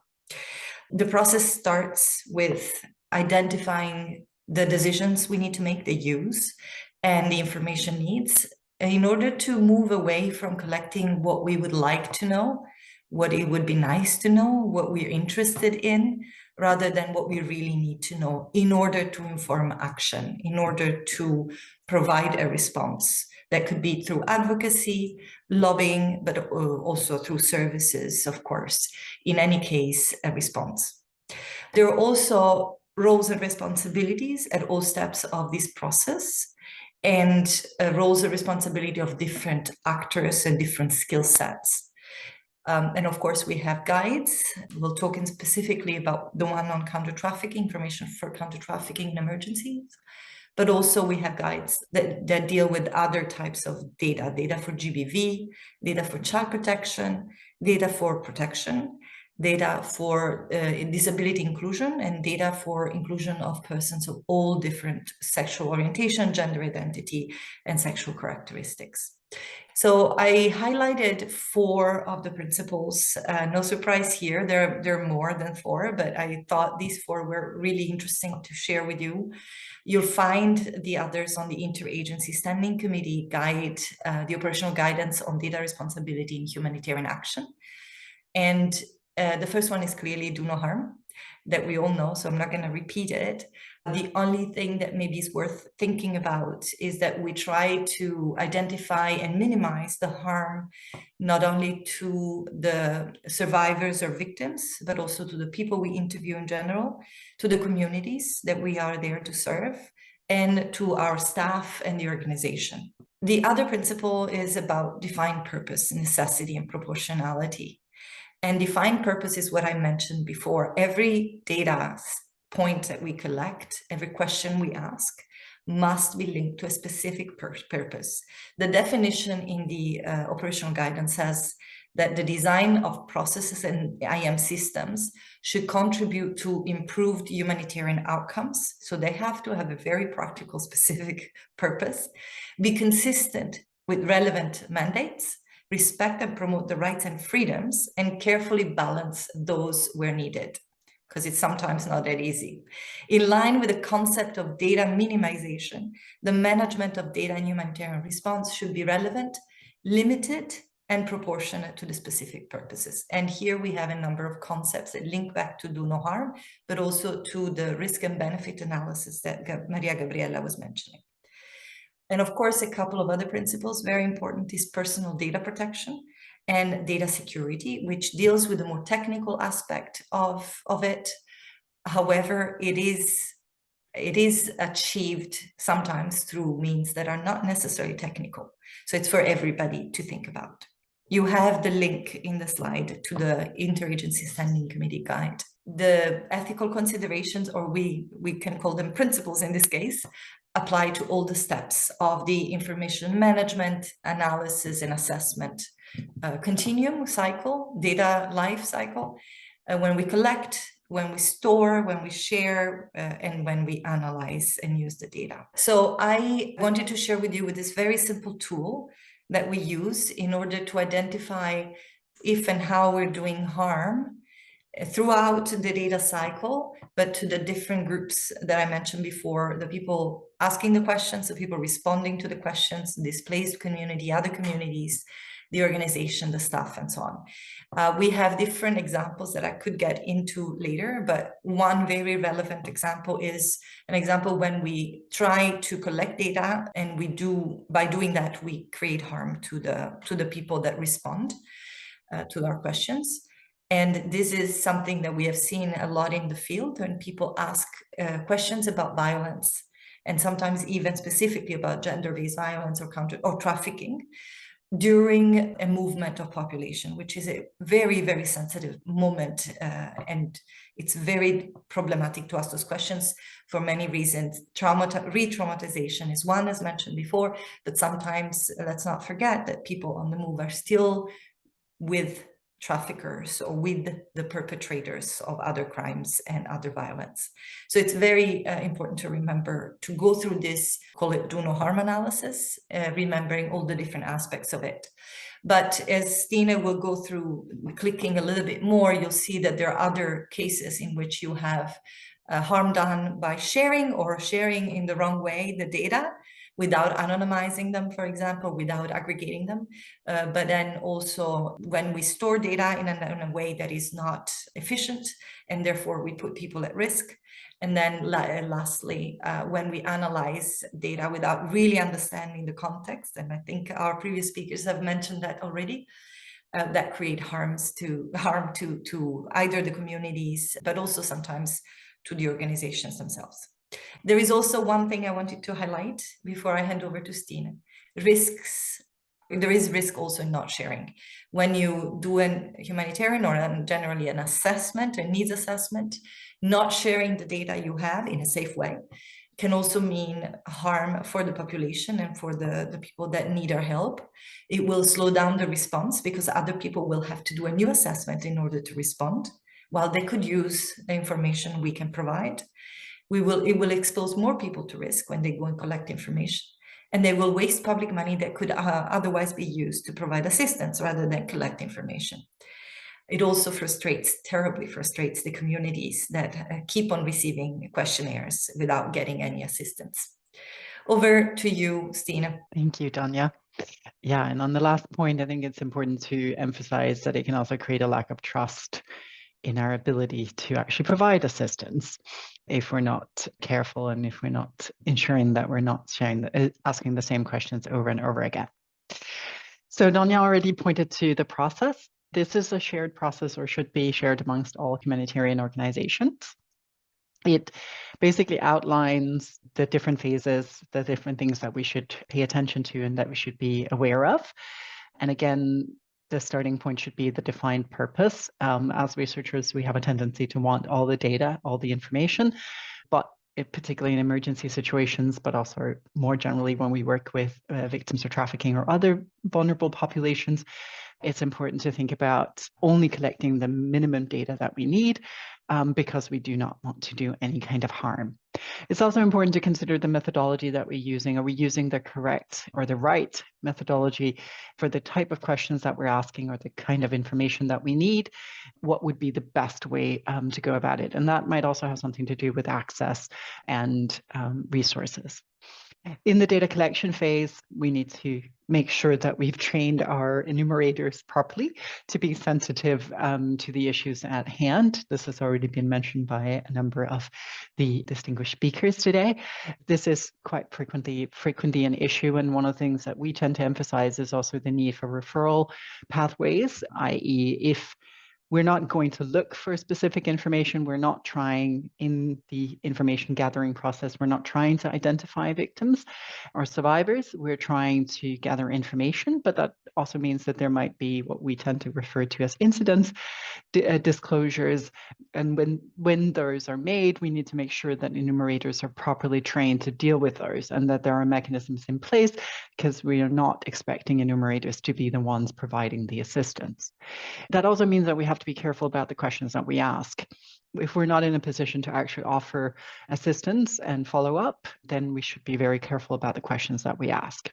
The process starts with identifying the decisions we need to make, the use, and the information needs, in order to move away from collecting what we would like to know, what it would be nice to know, what we're interested in, rather than what we really need to know in order to inform action, in order to provide a response. That could be through advocacy, lobbying, but also through services, of course. In any case, a response. There are also roles and responsibilities at all steps of this process, and roles and responsibility of different actors and different skill sets. And of course, we have guides. We'll talk specifically about the one on counter-trafficking, information for counter-trafficking in emergencies. But also we have guides that deal with other types of data for GBV, data for child protection, data for protection, data for disability inclusion, and data for inclusion of persons of all different sexual orientation, gender identity, and sexual characteristics. So I highlighted 4 of the principles. No surprise here, there are more than 4, but I thought these 4 were really interesting to share with you. You'll find the others on the Interagency Standing Committee guide, the operational guidance on data responsibility in humanitarian action. And the first one is clearly do no harm. that we all know, so I'm not going to repeat it. The only thing that maybe is worth thinking about is that we try to identify and minimize the harm, not only to the survivors or victims, but also to the people we interview in general, to the communities that we are there to serve, and to our staff and the organization. The other principle is about defined purpose, necessity, and proportionality. And defined purpose is what I mentioned before. Every data point that we collect, every question we ask, must be linked to a specific purpose. The definition in the operational guidance says that the design of processes and IM systems should contribute to improved humanitarian outcomes. So they have to have a very practical, specific purpose, be consistent with relevant mandates, respect and promote the rights and freedoms, and carefully balance those where needed, because it's sometimes not that easy. In line with the concept of data minimization, the management of data and humanitarian response should be relevant, limited, and proportionate to the specific purposes. And here we have a number of concepts that link back to do no harm, but also to the risk and benefit analysis that Maria Gabriela was mentioning. And of course, a couple of other principles, very important, is personal data protection and data security, which deals with the more technical aspect of it. However, it is achieved sometimes through means that are not necessarily technical. So it's for everybody to think about. You have the link in the slide to the Interagency Standing Committee Guide. The ethical considerations, or we can call them principles in this case, apply to all the steps of the information management, analysis, and assessment continuum cycle, data life cycle, when we collect, when we store, when we share, and when we analyze and use the data. So I wanted to share with you with this very simple tool that we use in order to identify if and how we're doing harm throughout the data cycle, but to the different groups that I mentioned before, the people asking the questions, the people responding to the questions, displaced community, other communities, the organization, the staff, and so on. We have different examples that I could get into later, but one very relevant example is an example when we try to collect data, and by doing that, we create harm to the people that respond to our questions. And this is something that we have seen a lot in the field when people ask questions about violence, and sometimes even specifically about gender-based violence or trafficking during a movement of population, which is a very, very sensitive moment. And it's very problematic to ask those questions for many reasons. Re-traumatization is one, as mentioned before, but sometimes let's not forget that people on the move are still with traffickers or with the perpetrators of other crimes and other violence. So it's very important to remember to go through this, call it do no harm analysis, remembering all the different aspects of it. But as Stina will go through, clicking a little bit more, you'll see that there are other cases in which you have harm done by sharing or sharing in the wrong way the data, without anonymizing them, for example, without aggregating them. But then also when we store data in a way that is not efficient, and therefore we put people at risk. And then lastly, when we analyze data without really understanding the context, and I think our previous speakers have mentioned that already, that create harm to either the communities, but also sometimes to the organizations themselves. There is also one thing I wanted to highlight before I hand over to Stine. Risks. There is risk also in not sharing. When you do a humanitarian or generally an assessment, a needs assessment, not sharing the data you have in a safe way can also mean harm for the population and for the people that need our help. It will slow down the response because other people will have to do a new assessment in order to respond, while they could use the information we can provide. It will expose more people to risk when they go and collect information, and they will waste public money that could otherwise be used to provide assistance rather than collect information. It also terribly frustrates the communities that keep on receiving questionnaires without getting any assistance. Over to you, Stina. Thank you, Danya. Yeah, and on the last point, I think it's important to emphasize that it can also create a lack of trust in our ability to actually provide assistance if we're not careful and if we're not ensuring that we're not asking the same questions over and over again. So Danya already pointed to the process. This is a shared process, or should be shared amongst all humanitarian organizations. It basically outlines the different phases, the different things that we should pay attention to and that we should be aware of. And again, the starting point should be the defined purpose. As researchers, we have a tendency to want all the data, all the information, but particularly in emergency situations, but also more generally when we work with victims of trafficking or other vulnerable populations, it's important to think about only collecting the minimum data that we need because we do not want to do any kind of harm. It's also important to consider the methodology that we're using. Are we using the correct or the right methodology for the type of questions that we're asking or the kind of information that we need? What would be the best way to go about it? And that might also have something to do with access and resources. In the data collection phase, we need to make sure that we've trained our enumerators properly to be sensitive to the issues at hand. This has already been mentioned by a number of the distinguished speakers today. This is quite frequently an issue, and one of the things that we tend to emphasize is also the need for referral pathways, i.e. if we're not going to look for specific information. We're not trying in the information gathering process. We're not trying to identify victims or survivors. We're trying to gather information, but that also means that there might be what we tend to refer to as incidents, disclosures. And when those are made, we need to make sure that enumerators are properly trained to deal with those and that there are mechanisms in place, because we are not expecting enumerators to be the ones providing the assistance. That also means that we have to be careful about the questions that we ask. If we're not in a position to actually offer assistance and follow up, then we should be very careful about the questions that we ask.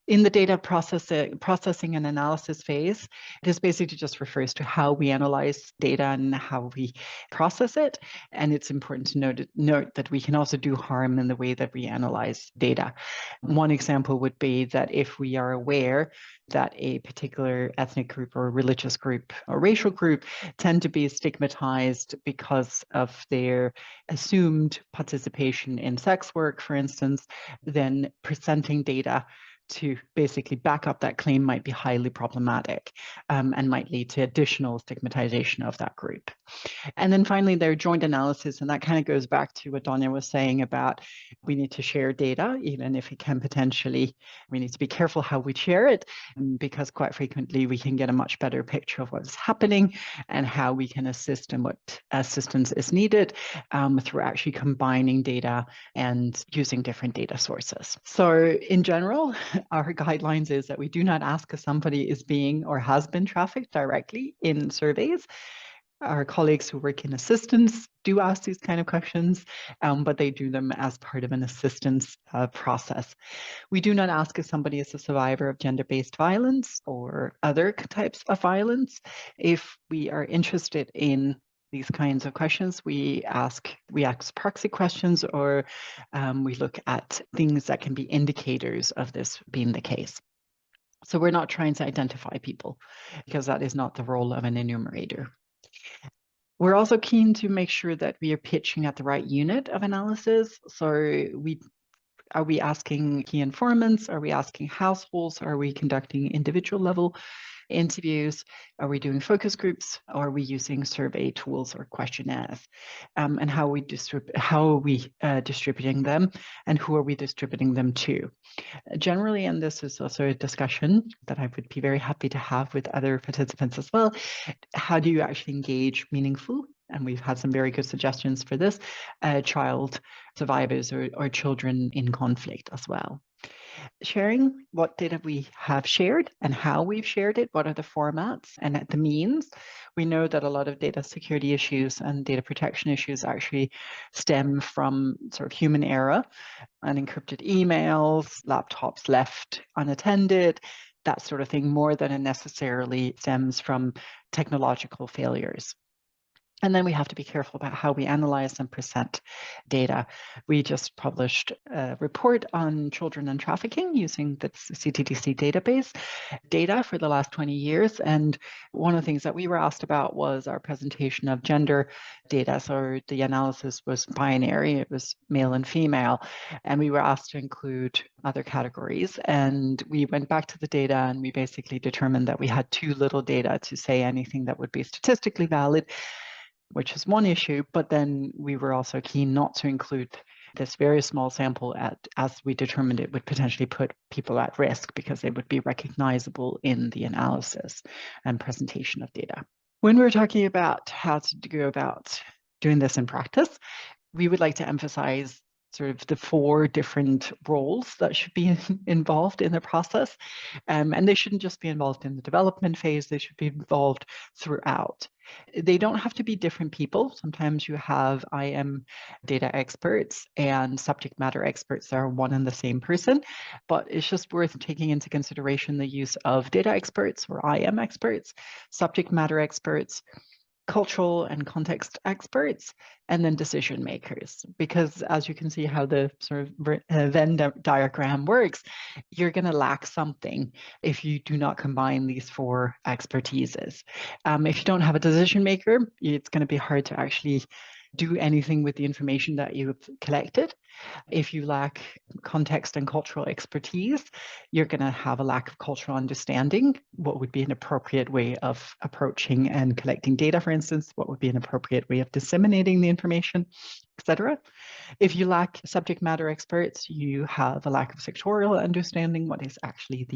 In the data processing and analysis phase, this basically just refers to how we analyze data and how we process it. And it's important to note that we can also do harm in the way that we analyze data. One example would be that if we are aware that a particular ethnic group or religious group or racial group tend to be stigmatized because of their assumed participation in sex work, for instance, then presenting data to basically back up that claim might be highly problematic and might lead to additional stigmatization of that group. And then finally, their joint analysis, and that kind of goes back to what Danya was saying about we need to share data, even if it can potentially, we need to be careful how we share it, because quite frequently we can get a much better picture of what's happening and how we can assist and what assistance is needed through actually combining data and using different data sources. So in general, our guidelines is that we do not ask if somebody is being or has been trafficked directly in surveys. Our colleagues who work in assistance do ask these kind of questions, but they do them as part of an assistance process. We do not ask if somebody is a survivor of gender-based violence or other types of violence. If we are interested in these kinds of questions, we ask proxy questions, or we look at things that can be indicators of this being the case. So we're not trying to identify people, because that is not the role of an enumerator. We're also keen to make sure that we are pitching at the right unit of analysis. So are we asking key informants? Are we asking households? Are we conducting individual level interviews? Are we doing focus groups? Or are we using survey tools or questionnaires? And how are we distributing them? And who are we distributing them to? Generally, and this is also a discussion that I would be very happy to have with other participants as well, how do you actually engage meaningful? And we've had some very good suggestions for this, child survivors or children in conflict as well. Sharing what data we have shared and how we've shared it, what are the formats and the means. We know that a lot of data security issues and data protection issues actually stem from sort of human error, unencrypted emails, laptops left unattended, that sort of thing, more than it necessarily stems from technological failures. And then we have to be careful about how we analyze and present data. We just published a report on children and trafficking using the CTDC database data for the last 20 years. And one of the things that we were asked about was our presentation of gender data. So the analysis was binary, it was male and female. And we were asked to include other categories. And we went back to the data and we basically determined that we had too little data to say anything that would be statistically valid, which is one issue, but then we were also keen not to include this very small sample as we determined it would potentially put people at risk because they would be recognizable in the analysis and presentation of data. When we're talking about how to go about doing this in practice, we would like to emphasize sort of the 4 different roles that should be involved in the process. And they shouldn't just be involved in the development phase, they should be involved throughout. They don't have to be different people. Sometimes you have IM data experts and subject matter experts that are one and the same person, but it's just worth taking into consideration the use of data experts or IM experts, subject matter experts, cultural and context experts, and then decision makers. Because as you can see how the sort of Venn diagram works, you're going to lack something if you do not combine these 4 expertises. If you don't have a decision maker, it's going to be hard to actually do anything with the information that you've collected. If you lack context and cultural expertise, you're going to have a lack of cultural understanding. What would be an appropriate way of approaching and collecting data, for instance? What would be an appropriate way of disseminating the information, etc. If you lack subject matter experts, you have a lack of sectorial understanding, what is actually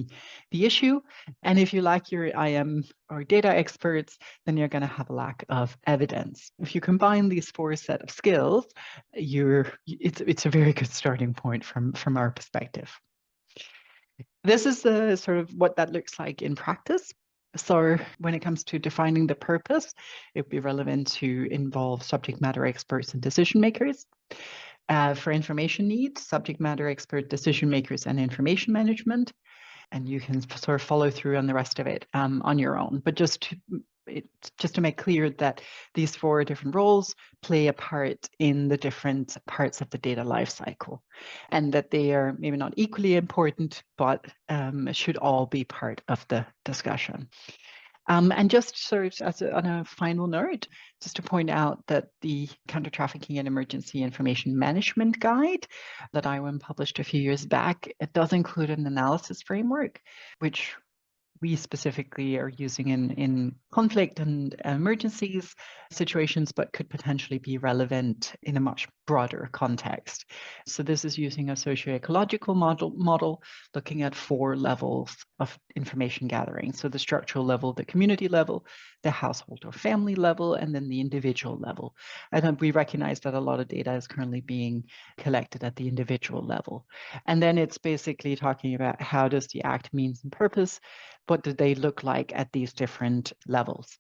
the issue. And if you lack your IM or data experts, then you're going to have a lack of evidence. If you combine these 4 set of skills, it's a very good starting point from our perspective. This is the sort of what that looks like in practice. So when it comes to defining the purpose, it would be relevant to involve subject matter experts and decision makers. For information needs, subject matter expert, decision makers, and information management. And you can sort of follow through on the rest of it on your own. But just to make clear that these 4 different roles play a part in the different parts of the data lifecycle, and that they are maybe not equally important, but should all be part of the discussion. And just sort of on a final note, just to point out that the Counter-Trafficking and Emergency Information Management Guide that IOM published a few years back, it does include an analysis framework, which we specifically are using in conflict and emergencies situations, but could potentially be relevant in a much broader context. So this is using a socio-ecological model looking at 4 levels of information gathering. So the structural level, the community level, the household or family level, and then the individual level. And we recognize that a lot of data is currently being collected at the individual level. And then it's basically talking about how does the act, means, and purpose, what do they look like at these different levels?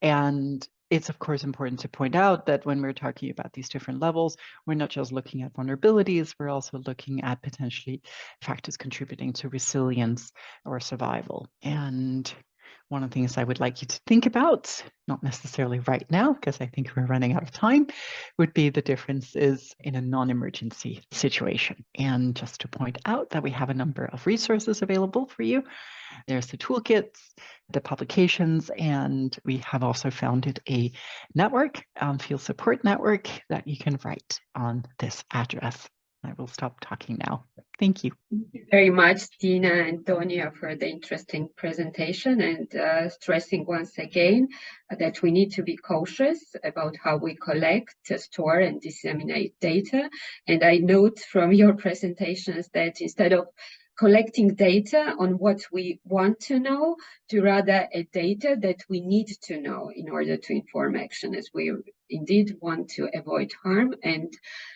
And it's of course important to point out that when we're talking about these different levels, we're not just looking at vulnerabilities, we're also looking at potentially factors contributing to resilience or survival. And one of the things I would like you to think about, not necessarily right now, because I think we're running out of time, would be the differences in a non-emergency situation. And just to point out that we have a number of resources available for you. There's the toolkits, the publications, and we have also founded a network, field support network, that you can write on this address. I will stop talking now. Thank you. Thank you very much, Dina and Tonia, for the interesting presentation, and stressing once again that we need to be cautious about how we collect, store, and disseminate data. And I note from your presentations that instead of collecting data on what we want to know, to rather a data that we need to know in order to inform action, as we indeed want to avoid harm and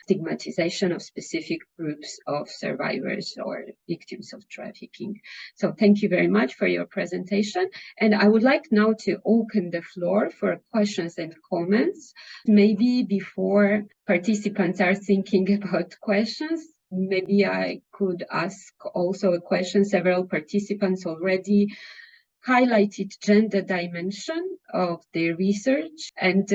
stigmatization of specific groups of survivors or victims of trafficking. So thank you very much for your presentation. And I would like now to open the floor for questions and comments. Maybe before participants are thinking about questions, maybe I could ask also a question. Several participants already highlighted gender dimension of their research. And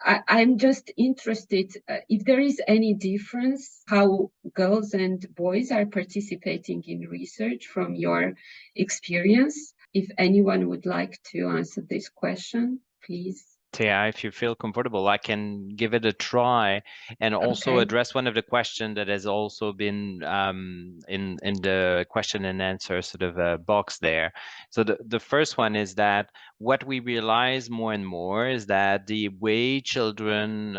I'm just interested if there is any difference how girls and boys are participating in research from your experience. If anyone would like to answer this question, please. Thea, if you feel comfortable, I can give it a try and also address one of the questions that has also been in the question and answer sort of box there. So the first one is that what we realize more and more is that the way children,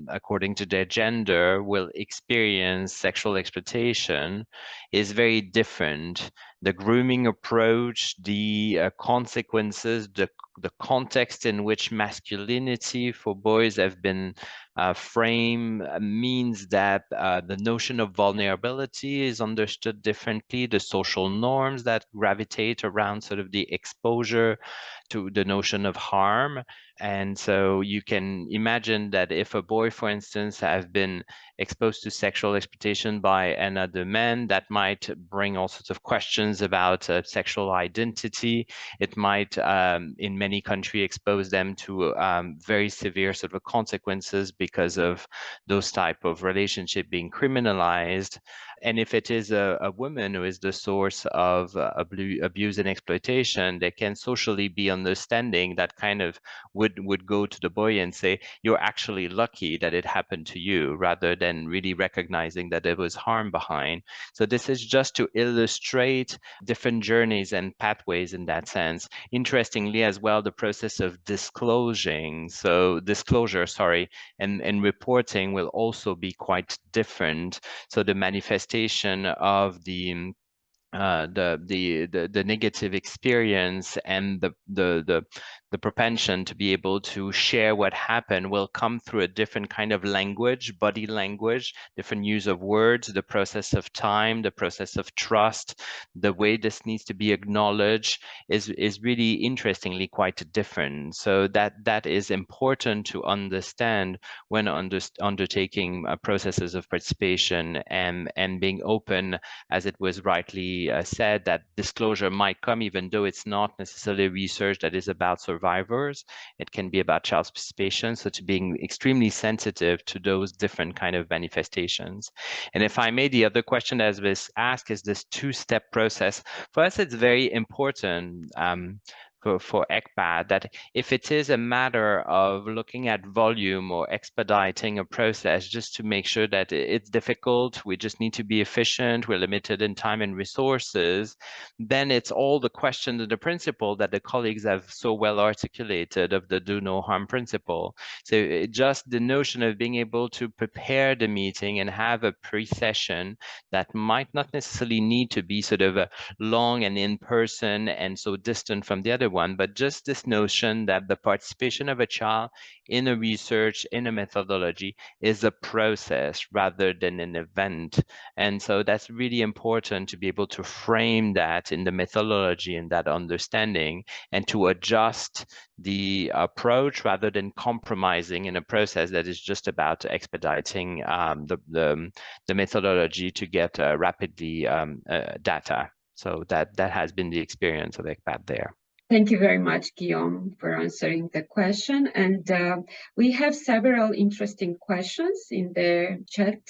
according to their gender, will experience sexual exploitation is very different. The grooming approach, the consequences, the context in which masculinity for boys have been framed means that the notion of vulnerability is understood differently. The social norms that gravitate around sort of the exposure to the notion of harm. And so you can imagine that if a boy, for instance, have been exposed to sexual exploitation by another man, that might bring all sorts of questions about sexual identity. It might, in many countries, expose them to very severe sort of consequences because of those type of relationship being criminalized. And if it is a woman who is the source of abuse and exploitation, there can socially be understanding that kind of would go to the boy and say, you're actually lucky that it happened to you, rather than really recognizing that there was harm behind. So this is just to illustrate different journeys and pathways in that sense. Interestingly as well, the process of disclosure, and reporting will also be quite different. So the manifestation of the negative experience and the propension to be able to share what happened will come through a different kind of language, body language, different use of words, the process of time, the process of trust, the way this needs to be acknowledged is really interestingly quite different. So that is important to understand when undertaking processes of participation and being open, as it was rightly said, that disclosure might come even though it's not necessarily research that is about survivors. It can be about child participation, so to being extremely sensitive to those different kind of manifestations. And if I may, the other question that was asked is this two-step process. For us, it's very important for ICAT that if it is a matter of looking at volume or expediting a process just to make sure that it's difficult, we just need to be efficient, we're limited in time and resources, then it's all the question of the principle that the colleagues have so well articulated of the do no harm principle. So just the notion of being able to prepare the meeting and have a pre-session that might not necessarily need to be sort of a long and in person and so distant from the other one, but just this notion that the participation of a child in a research, in a methodology, is a process rather than an event. And so that's really important to be able to frame that in the methodology and that understanding, and to adjust the approach rather than compromising in a process that is just about expediting the methodology to get rapidly data. So that has been the experience of ICAT there. Thank you very much, Guillaume, for answering the question. And we have several interesting questions in the chat.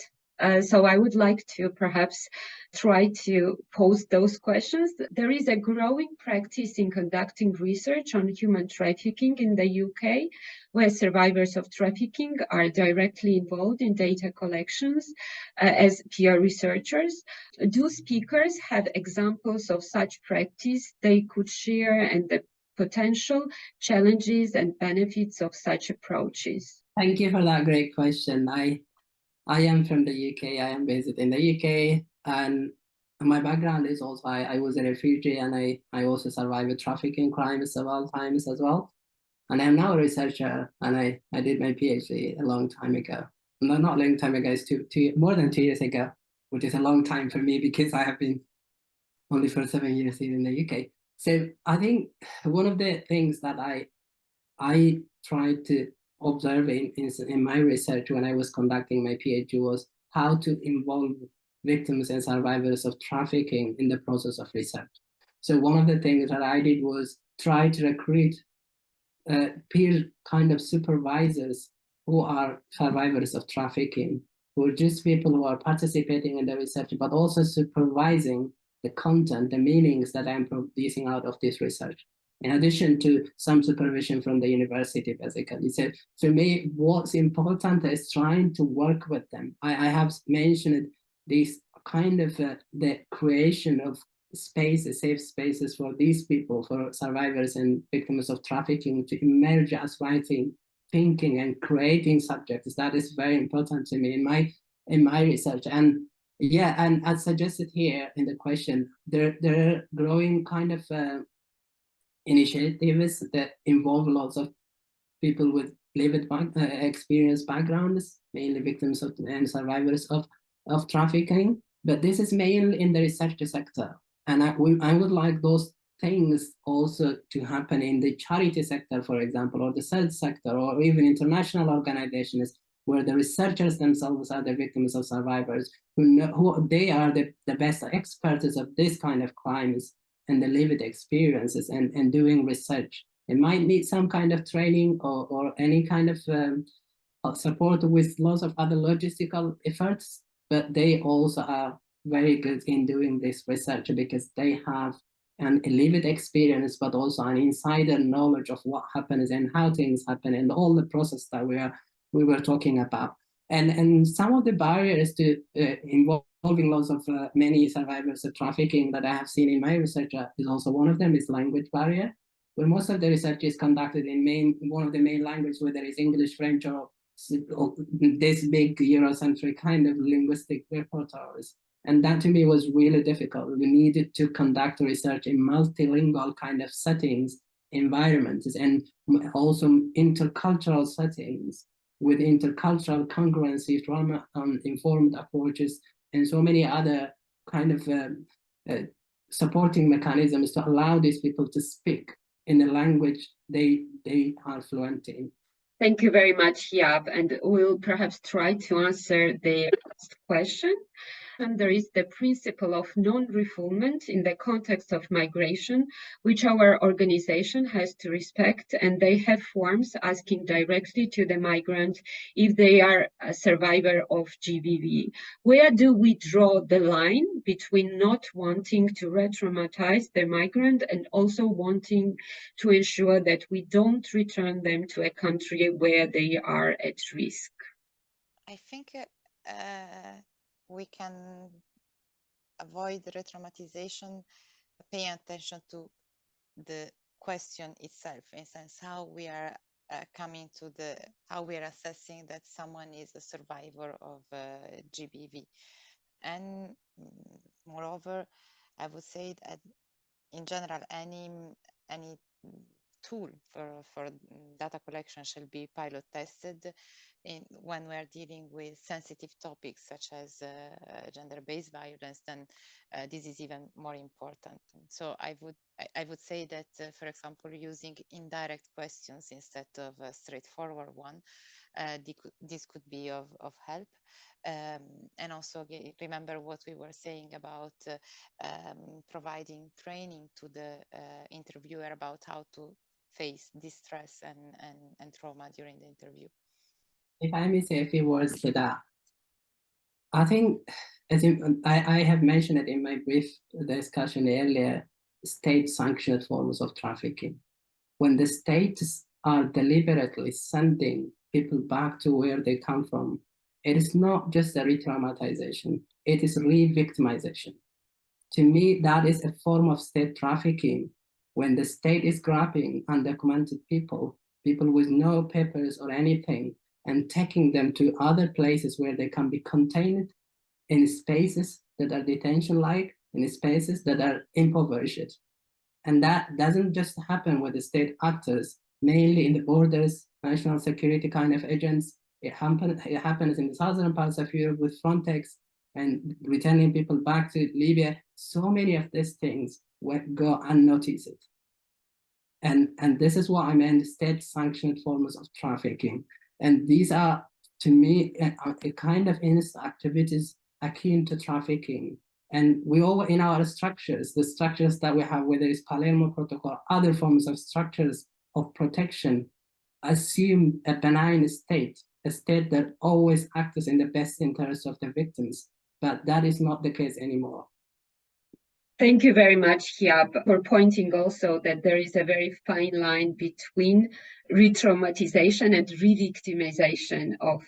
So I would like to perhaps try to pose those questions. There is a growing practice in conducting research on human trafficking in the UK, where survivors of trafficking are directly involved in data collections as peer researchers. Do speakers have examples of such practice they could share, and the potential challenges and benefits of such approaches? Thank you for that great question. I am from the UK. I am based in the UK, and my background is also I was a refugee, and I also survived trafficking crimes several times as well. And I'm now a researcher, and I did my PhD a long time ago. No, not a long time ago, it's more than 2 years ago, which is a long time for me because I have been only for 7 years here in the UK. So I think one of the things that I tried to observe in my research when I was conducting my PhD was how to involve victims and survivors of trafficking in the process of research. So one of the things that I did was try to recruit peer kind of supervisors who are survivors of trafficking, who are just people who are participating in the research, but also supervising the content, the meanings that I'm producing out of this research, in addition to some supervision from the university, basically. So for me, what's important is trying to work with them. I have mentioned this kind of the creation of spaces, safe spaces for these people, for survivors and victims of trafficking, to emerge as writing, thinking, and creating subjects. That is very important to me in my research. And yeah, and as suggested here in the question, there are growing kind of initiatives that involve lots of people with lived experience backgrounds, mainly victims of and survivors of trafficking. But this is mainly in the research sector. And I would like those things also to happen in the charity sector, for example, or the health sector, or even international organizations, where the researchers themselves are the victims of survivors, who they are the best experts of this kind of crimes and the lived experiences and doing research. It might need some kind of training or any kind of support with lots of other logistical efforts, but they also are very good in doing this research because they have a lived experience, but also an insider knowledge of what happens and how things happen and all the process that we were talking about. And some of the barriers to involving lots of many survivors of trafficking that I have seen in my research is also one of them is language barrier, where most of the research is conducted in one of the main languages, whether it's English, French, or this big Eurocentric kind of linguistic repertoires. And that to me was really difficult. We needed to conduct research in multilingual kind of settings, environments, and also intercultural settings with intercultural congruency, trauma-informed approaches, and so many other kind of supporting mechanisms to allow these people to speak in a language they are fluent in. Thank you very much, Yab, and we'll perhaps try to answer the last question. And there is the principle of non-refoulement in the context of migration, which our organization has to respect, and they have forms asking directly to the migrant if they are a survivor of GBV. Where do we draw the line between not wanting to re-traumatize the migrant and also wanting to ensure that we don't return them to a country where they are at risk? I think we can avoid re-traumatization, paying attention to the question itself, in a sense, how we are coming to how we are assessing that someone is a survivor of GBV. And moreover, I would say that in general, any tool for data collection shall be pilot tested when we are dealing with sensitive topics such as gender-based violence. Then this is even more important. So I would say that, for example, using indirect questions instead of a straightforward one, this could be of help. And also remember what we were saying about providing training to the interviewer about how to face distress and trauma during the interview. If I may say a few words to that, I think, as I have mentioned it in my brief discussion earlier, state-sanctioned forms of trafficking. When the states are deliberately sending people back to where they come from, it is not just a re-traumatization, it is re-victimization. To me, that is a form of state trafficking, when the state is grabbing undocumented people with no papers or anything, and taking them to other places where they can be contained in spaces that are detention-like, in spaces that are impoverished. And that doesn't just happen with the state actors, mainly in the borders, national security kind of agents. It happens in the southern parts of Europe with Frontex and returning people back to Libya. So many of these things go unnoticed. And this is what I meant, state-sanctioned forms of trafficking. And these are, to me, a kind of activities akin to trafficking. And we all, in our structures, the structures that we have, whether it's Palermo Protocol, other forms of structures of protection, assume a benign state, a state that always acts in the best interest of the victims. But that is not the case anymore. Thank you very much, Hiab, for pointing also that there is a very fine line between re-traumatization and re-victimization of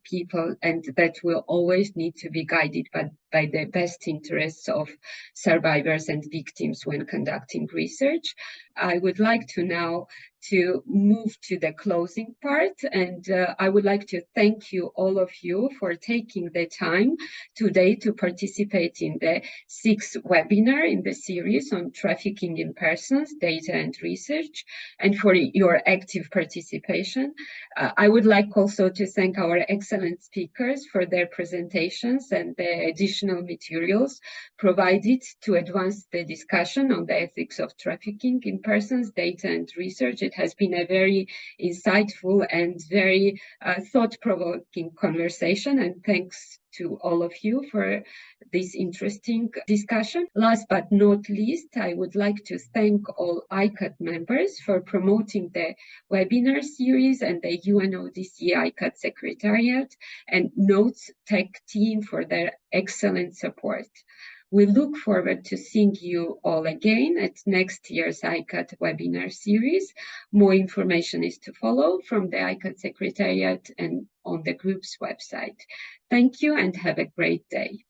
people, and that will always need to be guided by the best interests of survivors and victims when conducting research. I would like to now to move to the closing part, and I would like to thank you, all of you, for taking the time today to participate in the 6th webinar in the series on trafficking in persons, data and research, and for your active participation. I would like also to thank our excellent speakers for their presentations and the additional materials provided to advance the discussion on the ethics of trafficking in persons, data and research. It has been a very insightful and very thought-provoking conversation, and thanks to all of you for this interesting discussion. Last but not least, I would like to thank all ICAT members for promoting the webinar series, and the UNODC ICAT Secretariat and Notes Tech team for their excellent support. We look forward to seeing you all again at next year's ICAT webinar series. More information is to follow from the ICAT Secretariat and on the group's website. Thank you and have a great day.